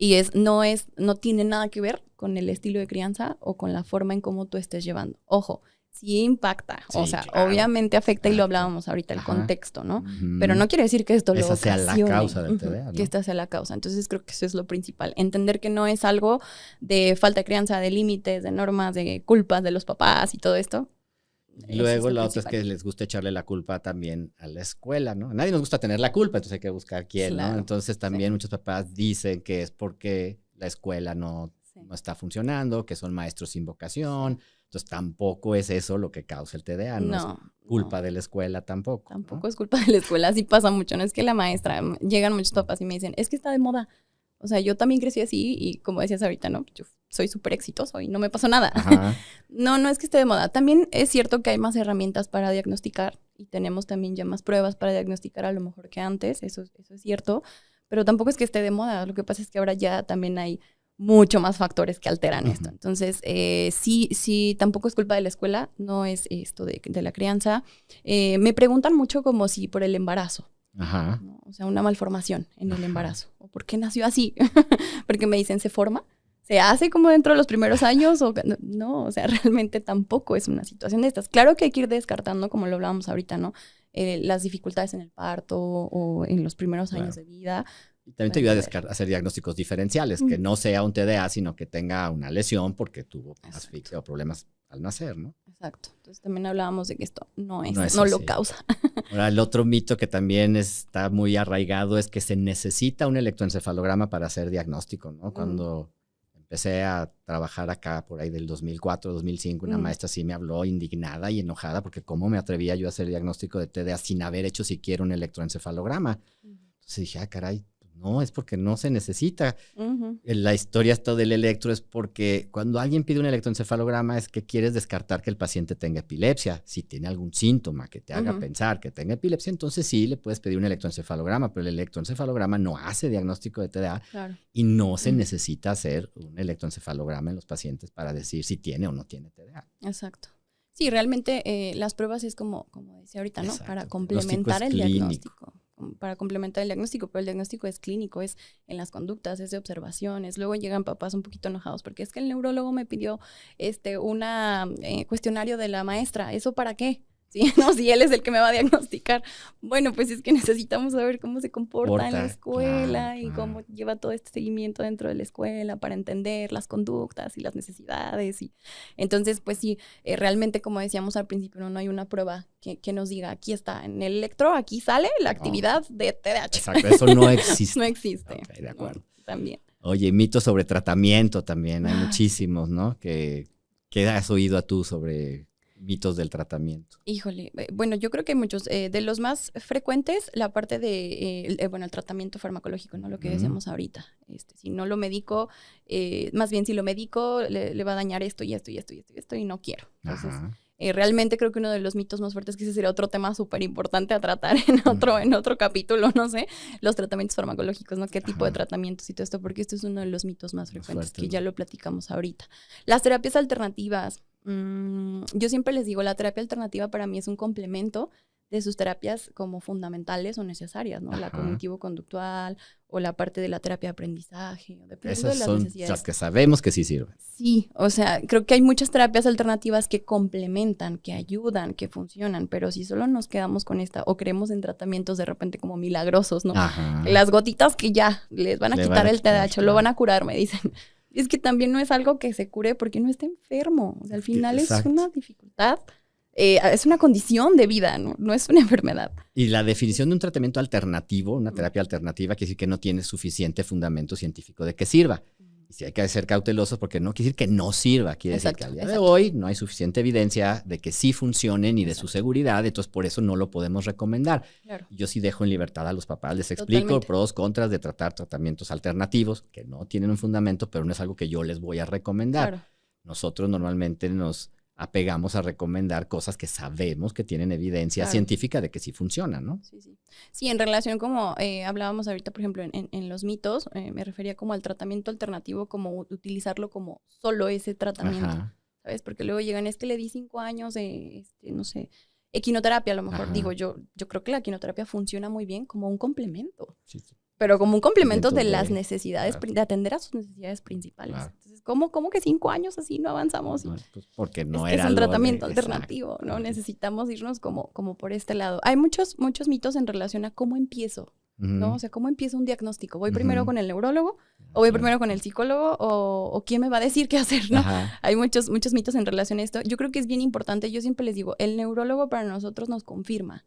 B: Y no tiene nada que ver con el estilo de crianza o con la forma en cómo tú estés llevando. Ojo, sí impacta, o sea, claro, obviamente afecta y lo hablábamos ahorita, el contexto, ¿no? Pero no quiere decir que esto lo ocasione.
C: Esa sea la causa del TDA, ¿no?
B: Que esta sea la causa. Entonces creo que eso es lo principal. Entender que no es algo de falta de crianza, de límites, de normas, de culpas de los papás y todo esto.
C: Y luego la otra es que les gusta echarle la culpa también a la escuela, ¿no? A nadie nos gusta tener la culpa, entonces hay que buscar quién, claro, ¿no? Entonces también muchos papás dicen que es porque la escuela no está funcionando, que son maestros sin vocación. Entonces tampoco es eso lo que causa el TDA, no es culpa de la escuela tampoco.
B: Tampoco es culpa de la escuela, sí pasa mucho, no es que la maestra, llegan muchos papás y me dicen, es que está de moda. O sea, yo también crecí así y como decías ahorita, ¿no? Yo soy súper exitoso y no me pasó nada. No es que esté de moda. También es cierto que hay más herramientas para diagnosticar y tenemos también ya más pruebas para diagnosticar a lo mejor que antes, eso es cierto, pero tampoco es que esté de moda. Lo que pasa es que ahora ya también hay mucho más factores que alteran esto. Entonces, sí, tampoco es culpa de la escuela, no es esto de la crianza. Me preguntan mucho como si por el embarazo.
C: Ajá.
B: ¿No? O sea, una malformación en el embarazo. ¿O por qué nació así? Porque me dicen, ¿se forma? ¿Se hace como dentro de los primeros años? No, o sea, realmente tampoco es una situación de estas. Claro que hay que ir descartando, como lo hablábamos ahorita, ¿no? Las dificultades en el parto o en los primeros años de vida.
C: Y también te ayuda a hacer diagnósticos diferenciales, que no sea un TDA, sino que tenga una lesión porque tuvo asfixia o problemas al nacer, ¿no?
B: Exacto. Entonces también hablábamos de que esto no lo causa.
C: Ahora, el otro mito que también está muy arraigado es que se necesita un electroencefalograma para hacer diagnóstico, ¿no? Cuando empecé a trabajar acá por ahí del 2004, 2005, una maestra sí me habló indignada y enojada porque cómo me atrevía yo a hacer diagnóstico de TDA sin haber hecho siquiera un electroencefalograma. Entonces dije, caray, No, es porque no se necesita.
B: Uh-huh.
C: La historia esta del electro es porque cuando alguien pide un electroencefalograma es que quieres descartar que el paciente tenga epilepsia. Si tiene algún síntoma que te haga pensar que tenga epilepsia, entonces sí le puedes pedir un electroencefalograma, pero el electroencefalograma no hace diagnóstico de TDA y no se necesita hacer un electroencefalograma en los pacientes para decir si tiene o no tiene TDA.
B: Exacto. Sí, realmente las pruebas es como decía ahorita, ¿no? Para complementar el diagnóstico. Para complementar el diagnóstico, pero el diagnóstico es clínico, es en las conductas, es de observaciones. Luego llegan papás un poquito enojados porque es que el neurólogo me pidió un cuestionario de la maestra. ¿Eso para qué? ¿Sí? No, si él es el que me va a diagnosticar. Bueno, pues es que necesitamos saber cómo se comporta en la escuela y cómo lleva todo este seguimiento dentro de la escuela para entender las conductas y las necesidades. Y entonces, pues sí, realmente, como decíamos al principio, no hay una prueba que nos diga, aquí está, en el electro, aquí sale la actividad de TDAH.
C: Exacto, eso no existe.
B: No existe.
C: Okay, de acuerdo.
B: También.
C: Oye, mitos sobre tratamiento también, hay muchísimos, ¿no? ¿Qué has oído tú sobre mitos del tratamiento?
B: Híjole, bueno, yo creo que hay muchos. De los más frecuentes, la parte de, el tratamiento farmacológico, ¿no? Lo que decíamos ahorita. Si no lo medico, más bien si lo medico, le va a dañar esto y esto y esto y esto y esto y no quiero. Entonces, realmente creo que uno de los mitos más fuertes, que ese sería otro tema súper importante a tratar en otro capítulo, no sé, los tratamientos farmacológicos, ¿no? ¿Qué tipo de tratamientos y todo esto? Porque esto es uno de los mitos más frecuentes, que ya lo platicamos ahorita. Las terapias alternativas. Yo siempre les digo, la terapia alternativa para mí es un complemento de sus terapias como fundamentales o necesarias, ¿no? La cognitivo-conductual o la parte de la terapia de aprendizaje.
C: Esas de son las que sabemos que sí sirven.
B: Sí, o sea, creo que hay muchas terapias alternativas que complementan, que ayudan, que funcionan, pero si solo nos quedamos con esta o creemos en tratamientos de repente como milagrosos, ¿no? Las gotitas que ya les van a quitar el TDAH, lo van a curar, me dicen. Es que también no es algo que se cure porque no está enfermo. O sea, al final es una dificultad, es una condición de vida, no es una enfermedad.
C: Y la definición de un tratamiento alternativo, una terapia alternativa, quiere decir que no tiene suficiente fundamento científico de que sirva. Y sí hay que ser cautelosos porque no quiere decir que no sirva. Quiere decir que al día de hoy no hay suficiente evidencia de que sí funcione ni de su seguridad, entonces por eso no lo podemos recomendar.
B: Claro.
C: Yo sí dejo en libertad a los papás, les explico pros, contras de tratar tratamientos alternativos que no tienen un fundamento, pero no es algo que yo les voy a recomendar. Claro. Nosotros normalmente nos apegamos a recomendar cosas que sabemos que tienen evidencia científica de que sí funcionan, ¿no?
B: Sí, en relación como hablábamos ahorita, por ejemplo, en los mitos, me refería como al tratamiento alternativo, como utilizarlo como solo ese tratamiento, ¿sabes? Porque luego llegan, es que le di 5 años de, no sé, equinoterapia a lo mejor. Digo, yo creo que la equinoterapia funciona muy bien como un complemento. Sí. Pero como un complemento de las necesidades, de atender a sus necesidades principales. Claro. Entonces, ¿cómo que 5 años así no avanzamos?
C: No, pues porque no era
B: es un tratamiento alternativo, ¿no? Necesitamos irnos como por este lado. Hay muchos mitos en relación a cómo empiezo, ¿no? O sea, ¿cómo empiezo un diagnóstico? ¿Voy primero con el neurólogo? ¿O voy primero con el psicólogo? ¿O quién me va a decir qué hacer, no? Hay muchos mitos en relación a esto. Yo creo que es bien importante. Yo siempre les digo, el neurólogo para nosotros nos confirma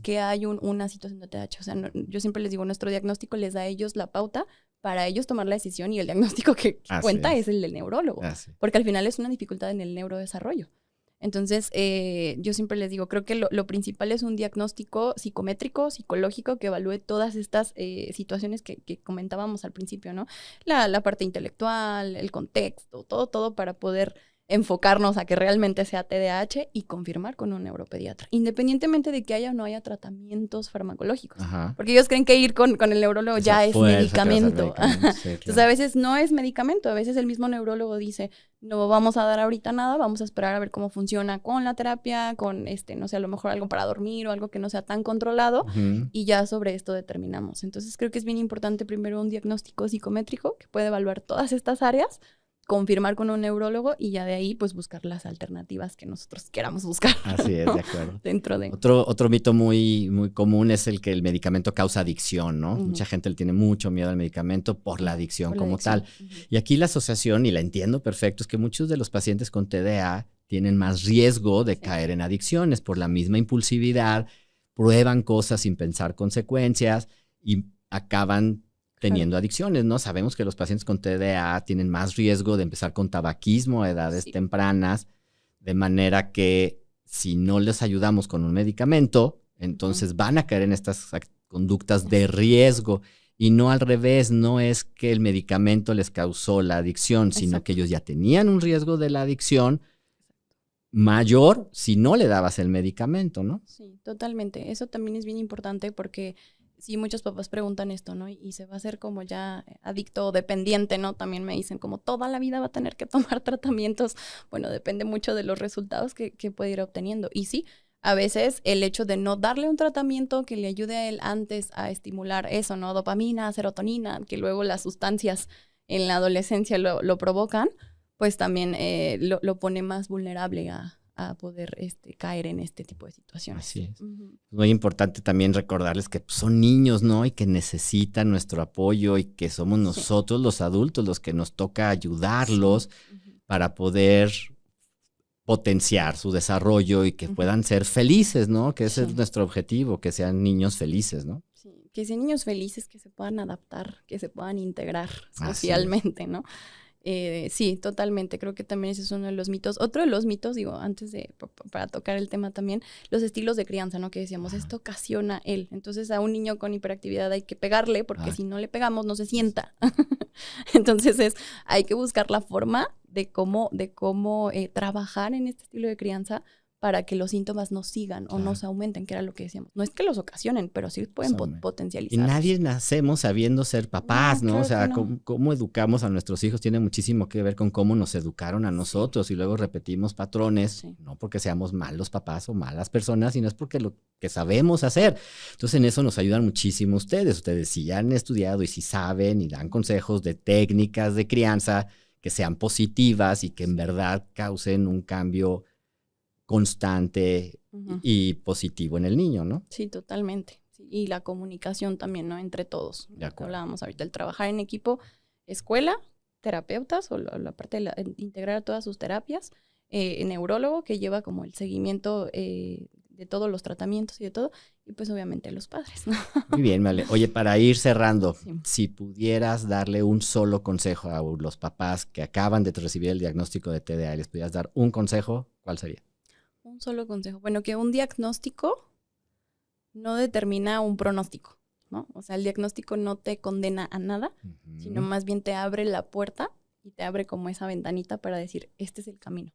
B: que hay una situación de TDAH. O sea, yo siempre les digo, nuestro diagnóstico les da a ellos la pauta para ellos tomar la decisión, y el diagnóstico que cuenta es el del neurólogo. Porque al final es una dificultad en el neurodesarrollo. Entonces, yo siempre les digo, creo que lo principal es un diagnóstico psicométrico, psicológico, que evalúe todas estas situaciones que comentábamos al principio, ¿no? La parte intelectual, el contexto, todo para poder enfocarnos a que realmente sea TDAH y confirmar con un neuropediatra, independientemente de que haya o no haya tratamientos farmacológicos. Porque ellos creen que ir con el neurólogo ya es medicamento. Entonces, a veces no es medicamento, a veces el mismo neurólogo dice, no vamos a dar ahorita nada, vamos a esperar a ver cómo funciona con la terapia, con no sé, a lo mejor algo para dormir o algo que no sea tan controlado, y ya sobre esto determinamos. Entonces, creo que es bien importante primero un diagnóstico psicométrico que puede evaluar todas estas áreas, confirmar con un neurólogo y ya de ahí pues buscar las alternativas que nosotros queramos buscar.
C: Así es, ¿no? De acuerdo.
B: Dentro de...
C: Otro mito muy, muy común es el que el medicamento causa adicción, ¿no? Mucha gente le tiene mucho miedo al medicamento por la adicción como tal. Y aquí la asociación, y la entiendo perfecto, es que muchos de los pacientes con TDA tienen más riesgo de caer en adicciones por la misma impulsividad, prueban cosas sin pensar consecuencias y acaban teniendo adicciones, ¿no? Sabemos que los pacientes con TDA tienen más riesgo de empezar con tabaquismo a edades tempranas, de manera que si no les ayudamos con un medicamento, entonces van a caer en estas conductas de riesgo. Y no al revés, no es que el medicamento les causó la adicción, sino
B: Exacto.
C: que ellos ya tenían un riesgo de la adicción mayor si no le dabas el medicamento, ¿no?
B: Sí, totalmente. Eso también es bien importante porque sí, muchos papás preguntan esto, ¿no? Y se va a hacer como ya adicto o dependiente, ¿no? También me dicen como toda la vida va a tener que tomar tratamientos. Bueno, depende mucho de los resultados que puede ir obteniendo. Y sí, a veces el hecho de no darle un tratamiento que le ayude a él antes a estimular eso, ¿no? Dopamina, serotonina, que luego las sustancias en la adolescencia lo provocan, pues también lo pone más vulnerable a poder caer en este tipo de situaciones.
C: Así es.
B: Uh-huh.
C: Muy importante también recordarles que son niños, ¿no? Y que necesitan nuestro apoyo y que somos nosotros los adultos los que nos toca ayudarlos para poder potenciar su desarrollo y que puedan ser felices, ¿no? Que ese es nuestro objetivo, que sean niños felices, ¿no?
B: Sí, que sean niños felices, que se puedan adaptar, que se puedan integrar socialmente, ¿no? Sí, totalmente. Creo que también ese es uno de los mitos. Otro de los mitos, digo, antes de, para tocar el tema también, los estilos de crianza, ¿no? Que decíamos, esto ocasiona él. Entonces a un niño con hiperactividad hay que pegarle porque si no le pegamos no se sienta. Entonces hay que buscar la forma de cómo trabajar en este estilo de crianza para que los síntomas no sigan o no se aumenten, que era lo que decíamos. No es que los ocasionen, pero sí pueden potencializar.
C: Y nadie nacemos sabiendo ser papás, ¿no?
B: Claro,
C: o sea,
B: no.
C: cómo educamos a nuestros hijos tiene muchísimo que ver con cómo nos educaron a nosotros y luego repetimos patrones, no porque seamos malos papás o malas personas, sino es porque lo que sabemos hacer. Entonces, en eso nos ayudan muchísimo ustedes. Ustedes sí han estudiado y sí saben y dan consejos de técnicas de crianza que sean positivas y que en verdad causen un cambio constante y positivo en el niño, ¿no?
B: Sí, totalmente. Sí, y la comunicación también, ¿no? Entre todos.
C: De acuerdo.
B: Hablábamos ahorita, el trabajar en equipo, escuela, terapeutas o la parte de integrar todas sus terapias, neurólogo que lleva como el seguimiento de todos los tratamientos y de todo, y pues obviamente los padres, ¿no?
C: Muy bien, vale. Oye, para ir cerrando, si pudieras darle un solo consejo a los papás que acaban de recibir el diagnóstico de TDA, les pudieras dar un consejo, ¿cuál sería?
B: Un solo consejo. Bueno, que un diagnóstico no determina un pronóstico, ¿no? O sea, el diagnóstico no te condena a nada, sino más bien te abre la puerta y te abre como esa ventanita para decir, este es el camino.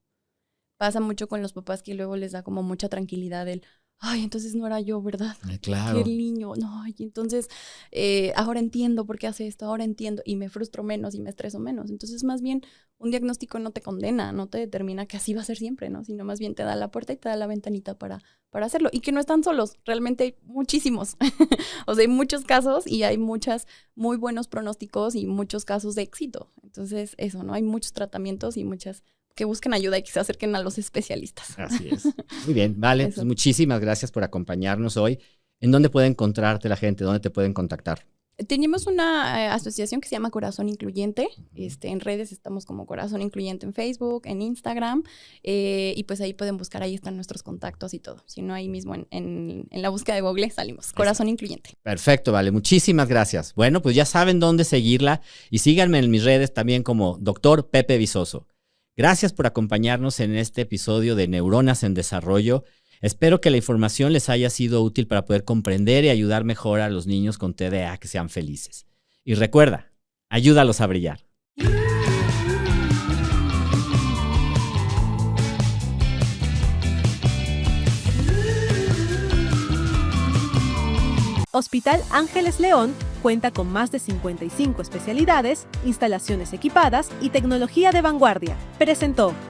B: Pasa mucho con los papás que luego les da como mucha tranquilidad el, ay, entonces no era yo, ¿verdad?
C: Claro.
B: Qué niño, no, y entonces ahora entiendo por qué hace esto, ahora entiendo, y me frustro menos y me estreso menos. Entonces, más bien, un diagnóstico no te condena, no te determina que así va a ser siempre, ¿no? Sino más bien te da la puerta y te da la ventanita para hacerlo. Y que no están solos, realmente hay muchísimos. O sea, hay muchos casos y hay muchos muy buenos pronósticos y muchos casos de éxito. Entonces, eso, ¿no? Hay muchos tratamientos y muchas que busquen ayuda y que se acerquen a los especialistas.
C: Así es. Muy bien, vale. Pues muchísimas gracias por acompañarnos hoy. ¿En dónde puede encontrarte la gente? ¿Dónde te pueden contactar?
B: Tenemos una asociación que se llama Corazón Incluyente. En redes estamos como Corazón Incluyente en Facebook, en Instagram. Y pues ahí pueden buscar, ahí están nuestros contactos y todo. Si no, ahí mismo en la búsqueda de Google salimos. Corazón Incluyente.
C: Perfecto, vale. Muchísimas gracias. Bueno, pues ya saben dónde seguirla. Y síganme en mis redes también como Dr. Pepe Vizoso. Gracias por acompañarnos en este episodio de Neuronas en Desarrollo. Espero que la información les haya sido útil para poder comprender y ayudar mejor a los niños con TDA a que sean felices. Y recuerda, ayúdalos a brillar.
A: Hospital Ángeles León cuenta con más de 55 especialidades, instalaciones equipadas y tecnología de vanguardia. Presentó